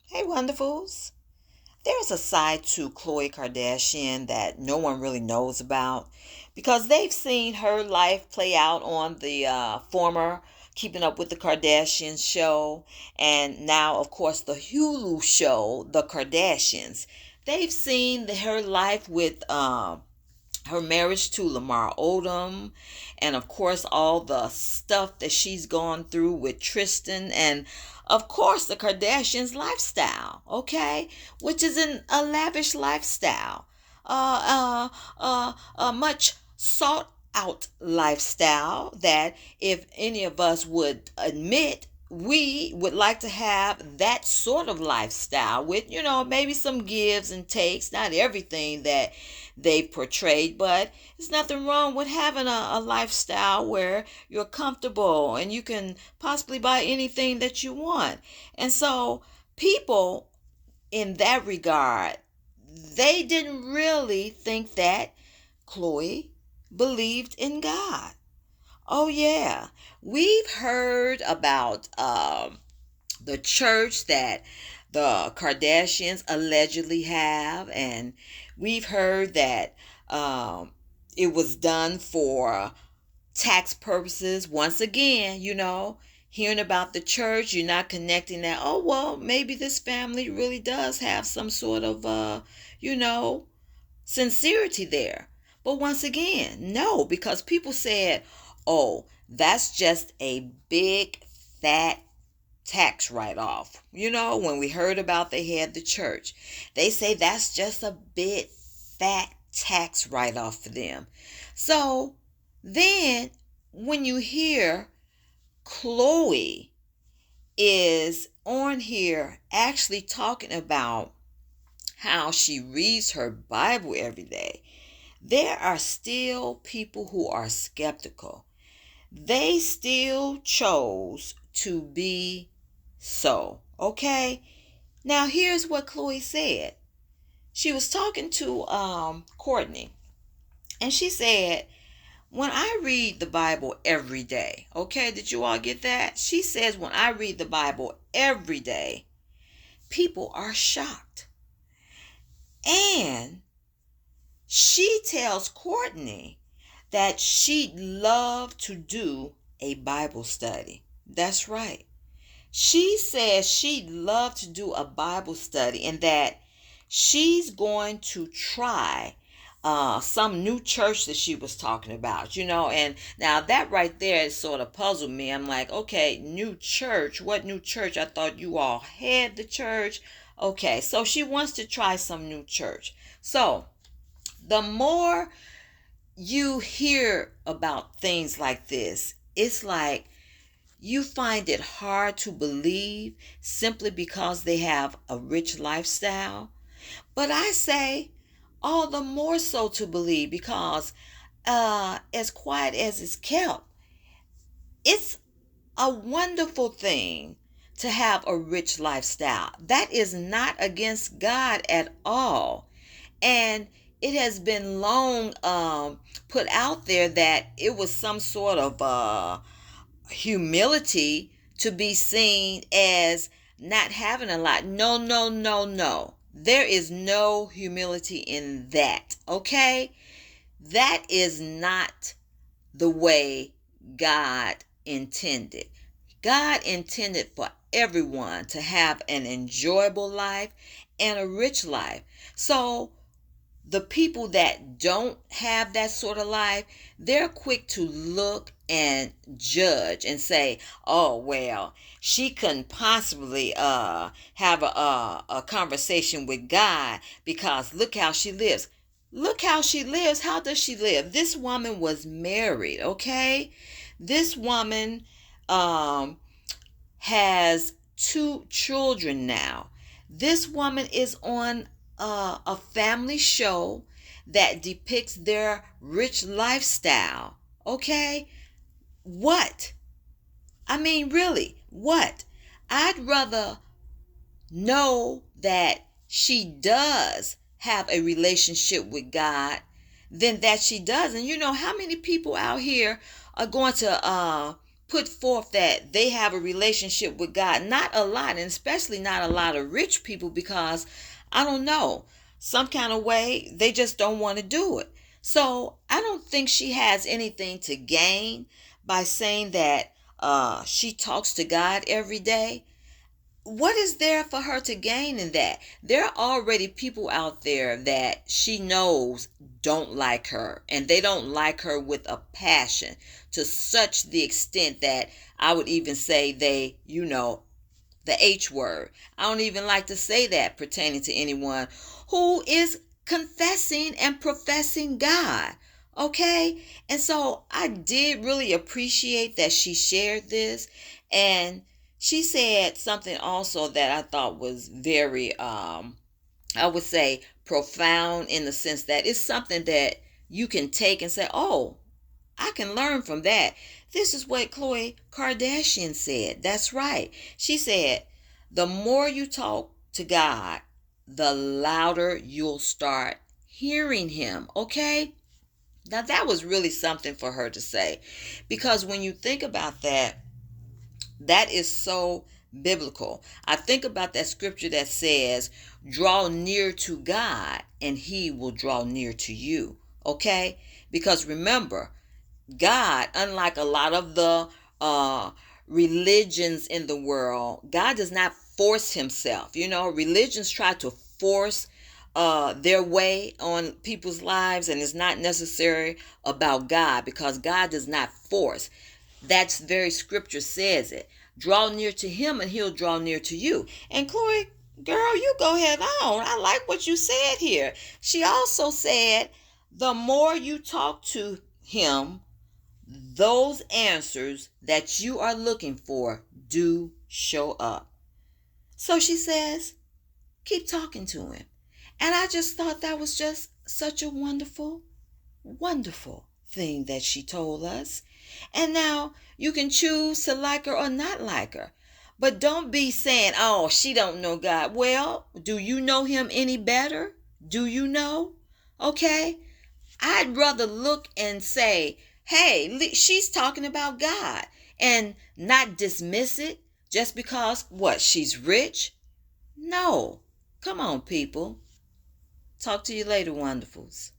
Hey, wonderfuls. There's a side to Khloe Kardashian that no one really knows about because they've seen her life play out on the former Keeping Up with the Kardashians show, and now, of course, the Hulu show, The Kardashians. They've seen her life with her marriage to Lamar Odom, and of course, all the stuff that she's gone through with Tristan, and of course, the Kardashians' lifestyle, okay, which is a lavish lifestyle, a much sought out lifestyle that if any of us would admit we would like to have that sort of lifestyle with, maybe some gives and takes, not everything that they've portrayed, but there's nothing wrong with having a lifestyle where you're comfortable and you can possibly buy anything that you want. And so, people in that regard, they didn't really think that Khloe believed in God. Oh, yeah. We've heard about the church that the Kardashians allegedly have, and we've heard that it was done for tax purposes. Once again, hearing about the church, you're not connecting that, oh, well, maybe this family really does have some sort of, you know, sincerity there. But once again, no, because people said, oh, that's just a big fat tax write off. When we heard about they had the church, they say that's just a big fat tax write off for them. So then when you hear Khloe is on here actually talking about how she reads her Bible every day, there are still people who are skeptical. They still chose to be so. Okay? Now, here's what Khloe said. She was talking to Courtney, and she said, when I read the Bible every day, okay, did you all get that? She says, when I read the Bible every day, people are shocked. And she tells Courtney that she'd love to do a Bible study. That's right. She says she'd love to do a Bible study and that she's going to try some new church that she was talking about, and now that right there is sort of puzzled me. I'm like, okay, new church? What new church? I thought you all had the church. Okay, so she wants to try some new church. So the more you hear about things like this, it's like you find it hard to believe simply because they have a rich lifestyle. But I say all the more so to believe because as quiet as it's kept, it's a wonderful thing to have a rich lifestyle. That is not against God at all. And it has been long put out there that it was some sort of humility to be seen as not having a lot. No, no, no, no. There is no humility in that, okay? That is not the way God intended. God intended for everyone to have an enjoyable life and a rich life. So the people that don't have that sort of life, they're quick to look and judge and say, oh, well, she couldn't possibly have a conversation with God because look how she lives. Look how she lives. How does she live? This woman was married, okay? This woman has 2 children now. This woman is on a family show that depicts their rich lifestyle. Okay? What? I mean, really, what? I'd rather know that she does have a relationship with God than that she doesn't. How many people out here are going to put forth that they have a relationship with God. Not a lot, and especially not a lot of rich people, because I don't know, some kind of way they just don't want to do it. So I don't think she has anything to gain by saying that she talks to God every day. What is there for her to gain in that? There are already people out there that she knows don't like her, and they don't like her with a passion, to such the extent that I would even say they, the H word. I don't even like to say that pertaining to anyone who is confessing and professing God. Okay? And so I did really appreciate that she shared this. And she said something also that I thought was very, I would say, profound, in the sense that it's something that you can take and say, oh, I can learn from that. This is what Khloe Kardashian said. That's right. She said, the more you talk to God, the louder you'll start hearing him. Okay? Now that was really something for her to say, because when you think about that, that is so biblical. I think about that scripture that says, draw near to God and he will draw near to you. Okay? Because remember, God, unlike a lot of the religions in the world, God does not force himself. Religions try to force their way on people's lives, and it's not necessary about God, because God does not force. That's very scripture says it. Draw near to him and he'll draw near to you. And Khloe, girl, you go ahead on. I like what you said here. She also said, the more you talk to him, those answers that you are looking for do show up. So she says, keep talking to him. And I just thought that was just such a wonderful, wonderful thing that she told us. And now you can choose to like her or not like her. But don't be saying, oh, she don't know God. Well, do you know him any better? Do you know? Okay? I'd rather look and say, hey, she's talking about God, and not dismiss it just because, what, she's rich? No. Come on, people. Talk to you later, wonderfuls.